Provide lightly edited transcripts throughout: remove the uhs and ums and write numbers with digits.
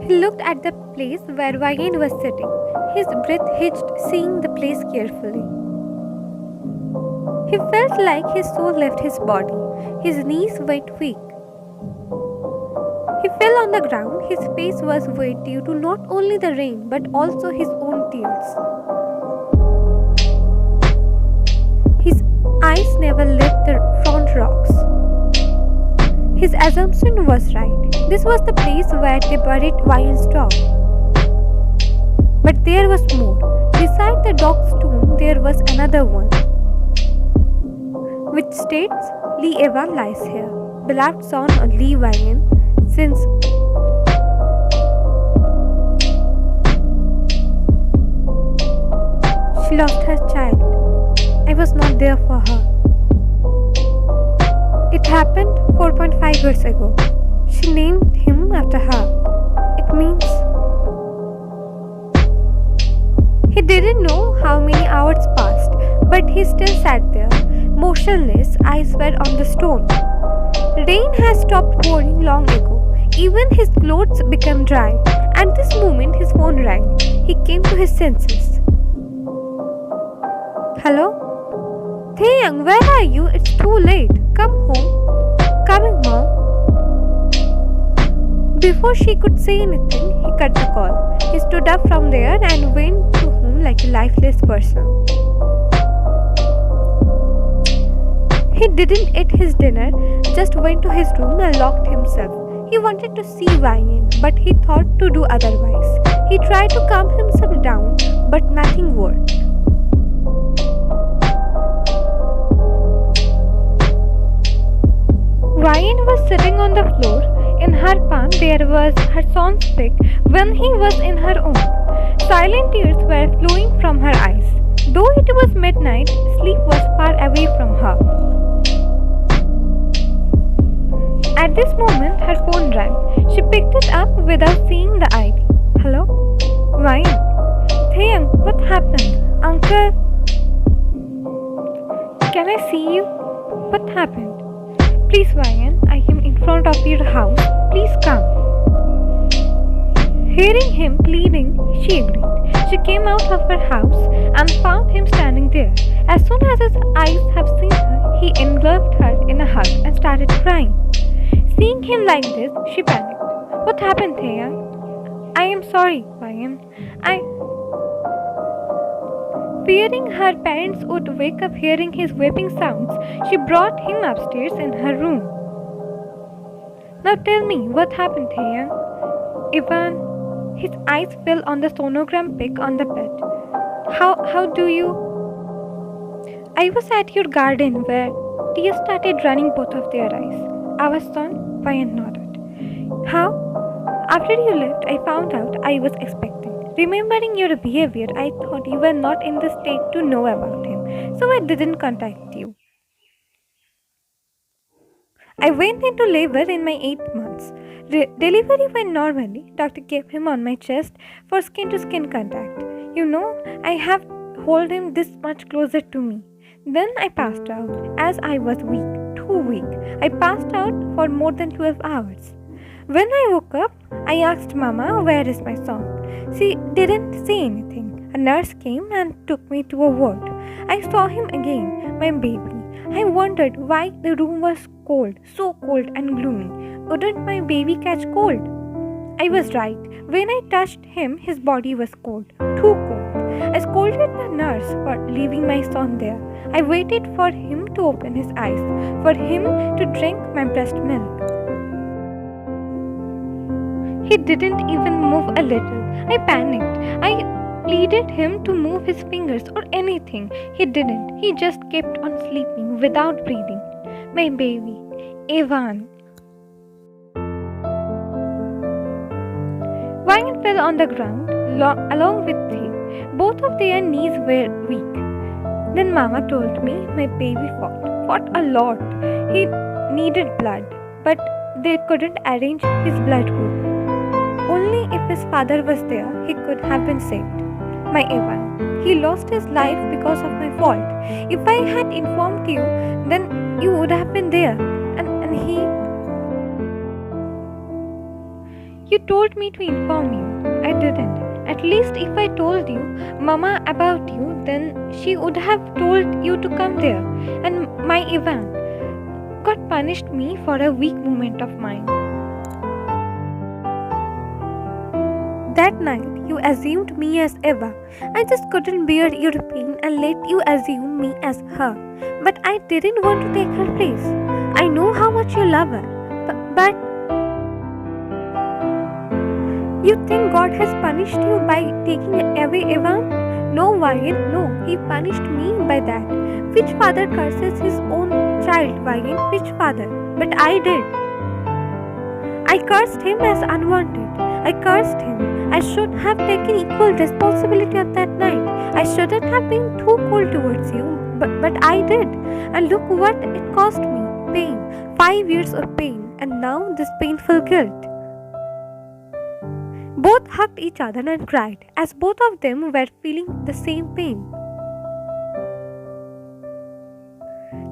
He looked at the place where Ryan was sitting. His breath hitched, seeing the place carefully. He felt like his soul left his body. His knees went weak. He fell on the ground. His face was wet due to not only the rain but also his own tears. His eyes never left the front rocks. His assumption was right. This was the place where they buried Ryan's dog. But there was more. Beside the dog's tomb, there was another one, which states, Lee Eva lies here, beloved son of Lee Ryan, since she lost her child. I was not there for her. It happened 4.5 years ago. She named him after her. It means he didn't know how many hours passed, but he still sat there, motionless, eyes were on the stone. Rain had stopped pouring long ago. Even his clothes became dry. At this moment, his phone rang. He came to his senses. Hello? Taehyung, where are you? It's too late. Come home. Coming, mom. Before she could say anything, he cut the call. He stood up from there and went to home like a lifeless person. He didn't eat his dinner, just went to his room and locked himself. He wanted to see Ryan, but he thought to do otherwise. He tried to calm himself down, but nothing worked. Ryan was sitting on the floor. In her palm there was her son's pic when he was in her own. Silent tears were flowing from her eyes. Though it was midnight, sleep was far away from her. At this moment, her phone rang. She picked it up without seeing the ID. Hello? Ryan? Taehyung, what happened? Uncle? Can I see you? What happened? Please, Ryan, I am in front of your house. Please come. Hearing him pleading, she agreed. She came out of her house and found him standing there. As soon as his eyes have seen her, he engulfed her in a hug and started crying. Seeing him like this, she panicked. What happened, Taehyung? I am sorry, Ryan. Fearing her parents would wake up hearing his weeping sounds, she brought him upstairs in her room. Now tell me, what happened, Taehyung? Ivan, his eyes fell on the sonogram pic on the bed. How do you? I was at your garden where tears started running both of their eyes. Our son, Ryan nodded. How? After you left, I found out I was expecting. Remembering your behavior, I thought you were not in the state to know about him, so I didn't contact you. I went into labor in my 8th month. Delivery went normally. Doctor gave him on my chest for skin-to-skin contact. You know, I have hold him this much closer to me. Then I passed out, as I was weak, too weak. I passed out for more than 12 hours. When I woke up, I asked Mama, where is my son? She didn't say anything. A nurse came and took me to a ward. I saw him again, my baby. I wondered why the room was cold, so cold and gloomy. Wouldn't my baby catch cold? I was right. When I touched him, his body was cold, too cold. I scolded the nurse for leaving my son there. I waited for him to open his eyes, for him to drink my breast milk. He didn't even move a little. I panicked. I pleaded him to move his fingers or anything. He didn't. He just kept on sleeping without breathing. My baby, Evan. Ryan fell on the ground along with him. Both of their knees were weak. Then Mama told me my baby fought a lot. He needed blood, but they couldn't arrange his blood group. Only if his father was there, he could have been saved. My Evan, he lost his life because of my fault. If I had informed you, then you would have been there. And he... You told me to inform you. I didn't. At least if I told you, Mama, about you, then she would have told you to come there. And my Ivan God punished me for a weak moment of mine. That night, you assumed me as Eva. I just couldn't bear your pain and let you assume me as her. But I didn't want to take her place. I know how much you love her. But you think God has punished you by taking away Evan? No, Ryan, no. He punished me by that. Which father curses his own child, Ryan? Which father? But I did. I cursed him as unwanted. I cursed him. I should have taken equal responsibility of that night. I shouldn't have been too cold towards you, but I did. And look what it cost me. Pain. 5 years of pain. And now this painful guilt. Both hugged each other and cried, as both of them were feeling the same pain.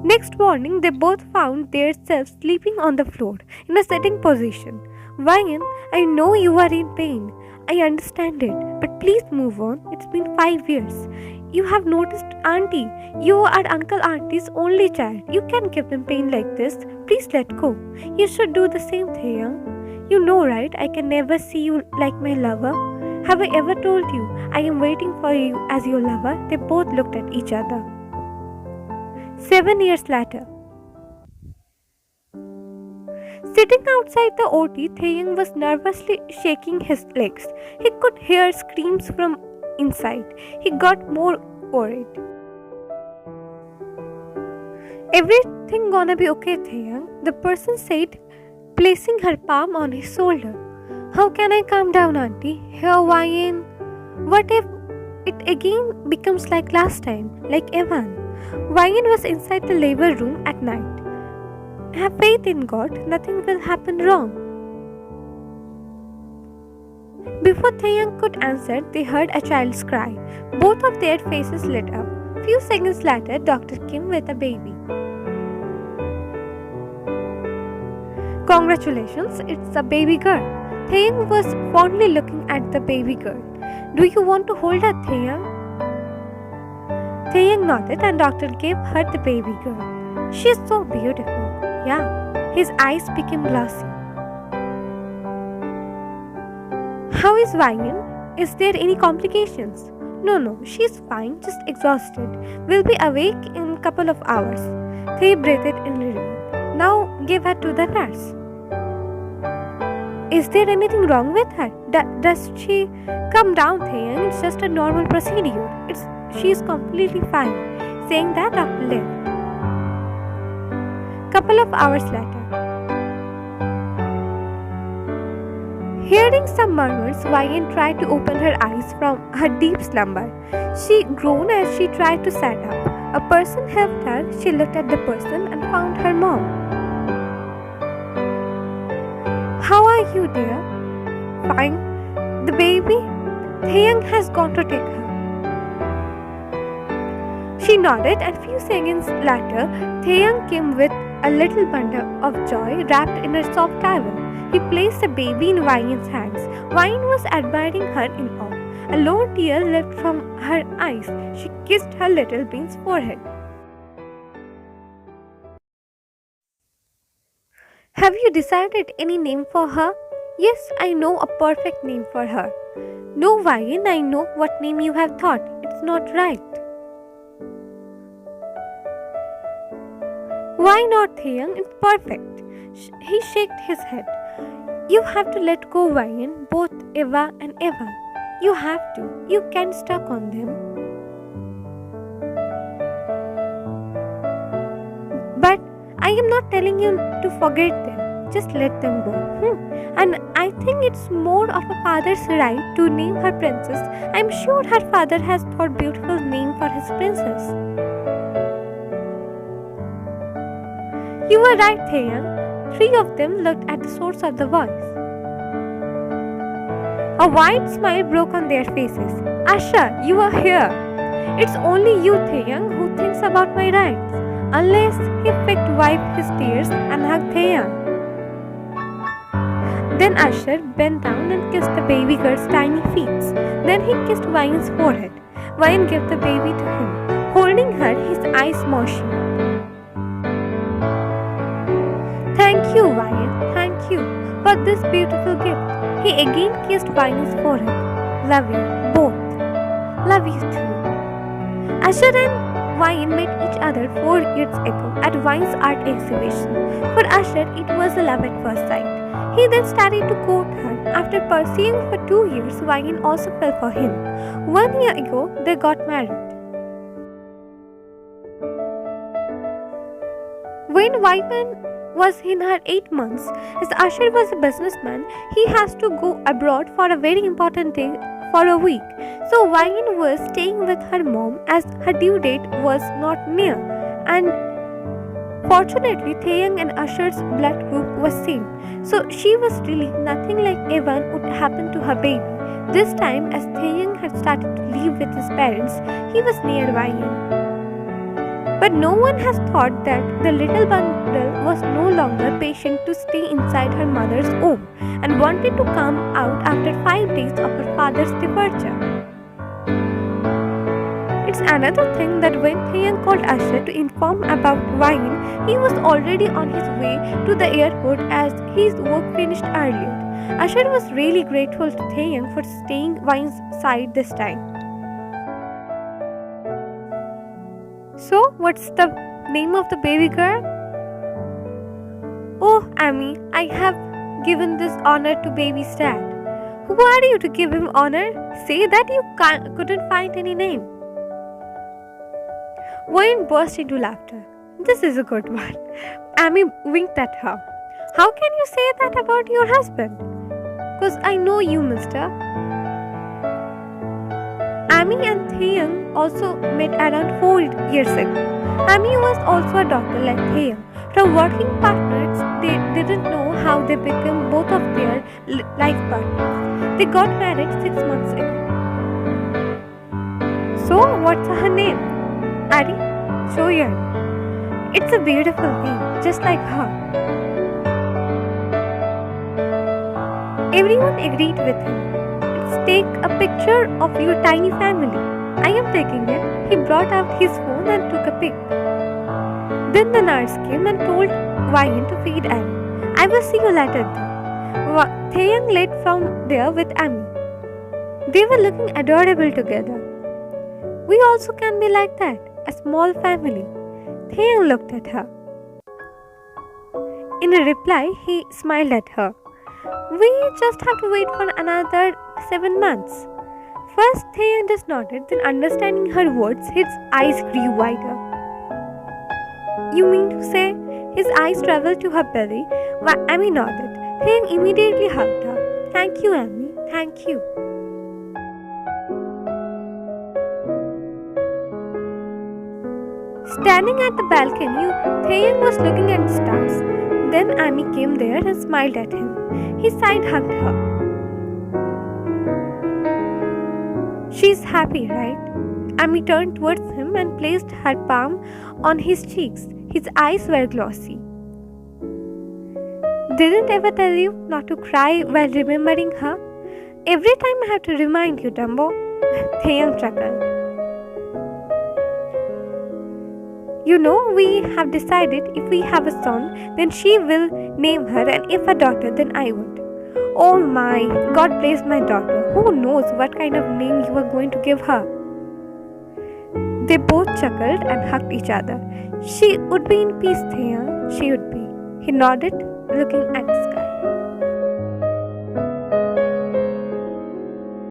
Next morning, they both found themselves sleeping on the floor in a sitting position. Ryan, I know you are in pain. I understand it, but please move on. It's been 5 years. You have noticed Auntie. You are Uncle Auntie's only child. You can't give him pain like this. Please let go. You should do the same, Taehyung. You know, right? I can never see you like my lover. Have I ever told you I am waiting for you as your lover? They both looked at each other. 7 years later. Sitting outside the OT, Taehyung was nervously shaking his legs. He could hear screams from inside. He got more worried. Everything gonna be okay, Taehyung, the person said, placing her palm on his shoulder. How can I calm down, Auntie? Here, Ryan. What if it again becomes like last time, like Evan? Ryan was inside the labor room at night. Have faith in God, nothing will happen wrong. Before Taehyung could answer, they heard a child's cry. Both of their faces lit up. Few seconds later, Dr. Kim with a baby. Congratulations, it's a baby girl. Taehyung was fondly looking at the baby girl. Do you want to hold her, Taehyung? Taehyung nodded and doctor gave her the baby girl. She is so beautiful. Yeah, his eyes became glassy. How is Ryan? Is there any complications? No, she's fine, just exhausted. We'll be awake in a couple of hours. They breathed in relief. Now give her to the nurse. Is there anything wrong with her? Does she come down, Taehyung? It's just a normal procedure. She is completely fine. Saying that, doctor left. Couple of hours later. Hearing some murmurs, Ryan tried to open her eyes from her deep slumber. She groaned as she tried to sit up. A person helped her. She looked at the person and found her mom. How are you, dear? Fine. The baby? Taehyung has gone to take her. She nodded and few seconds later, Taehyung came with a little bundle of joy wrapped in a soft towel. He placed the baby in Ryan's hands. Ryan was admiring her in awe. A lone tear leapt from her eyes. She kissed her little bean's forehead. Have you decided any name for her? Yes, I know a perfect name for her. No, Ryan, I know what name you have thought. It's not right. Why not, Taehyung? It's perfect. He shook his head. You have to let go, Ryan, both Eva and Evan. You have to. You can't stuck on them. But I am not telling you to forget them. Just let them go. And I think it's more of a father's right to name her princess. I'm sure her father has thought beautiful name for his princess. You were right, Taehyung. 3 of them looked at the source of the voice. A wide smile broke on their faces. Asha, you are here. It's only you, Taehyung, who thinks about my rights. Unless he wiped his tears and hugged Taehyung. Then Usher bent down and kissed the baby girl's tiny feet. Then he kissed Vine's forehead. Vine gave the baby to him, holding her, his eyes motion. Thank you, Vine, thank you for this beautiful gift. He again kissed Vine's forehead. Love you, both. Love you too. Usher and Vine met each other 4 years ago at Vine's art exhibition. For Usher, it was a love at first sight. He then started to court her. After pursuing for 2 years, Vine also fell for him. 1 year ago, they got married. When Vine was in her 8 months, as Usher was a businessman, he has to go abroad for a very important day for a week. So Vine was staying with her mom as her due date was not near. And fortunately, Taehyung and Usher's blood group was same. So she was really nothing like Evan would happen to her baby. This time, as Taehyung had started to live with his parents, he was near Vine. But no one has thought that the little bundle was no longer patient to stay inside her mother's womb and wanted to come out after 5 days of her father's departure. It's another thing that when Taehyung called Usher to inform about Vine, he was already on his way to the airport as his work finished earlier. Usher was really grateful to Taehyung for staying Vine's side this time. So, what's the name of the baby girl? Oh, Amy, I have given this honor to baby's dad. Who are you to give him honor? Say that you couldn't find any name. Wayne burst into laughter. This is a good one. Amy winked at her. How can you say that about your husband? 'Cause I know you, mister. Amy and Taehyung also met around 4 years ago. Amy was also a doctor like Taehyung. From working partners, they didn't know how they became both of their life partners. They got married 6 months ago. So, what's her name? Ari? Choyan. It's a beautiful name, just like her. Everyone agreed with him. Let's take a picture of your tiny family. I am taking it. He brought out his phone and took a pic. Then the nurse came and told Vine to feed Amy. I will see you later then. Taehyung led from there with Amy. They were looking adorable together. We also can be like that, a small family. Taehyung looked at her. In a reply, he smiled at her. We just have to wait for another 7 months. First, Taehyung just nodded, then understanding her words, his eyes grew wider. You mean to say his eyes traveled to her belly? Amy nodded. Taehyung immediately hugged her. Thank you, Amy. Thank you. Standing at the balcony, Taehyung was looking at the stars. Then Amy came there and smiled at him. He side hugged her. She's happy, right? Amy turned towards him and placed her palm on his cheeks. His eyes were glossy. Didn't ever tell you not to cry while remembering her? Every time I have to remind you, Dumbo. Taehyung chuckled. You know, we have decided if we have a son, then she will name her, and if a daughter, then I would. Oh my, God bless my daughter. Who knows what kind of name you are going to give her? They both chuckled and hugged each other. She would be in peace, Taehyung. She would be. He nodded, looking at the sky.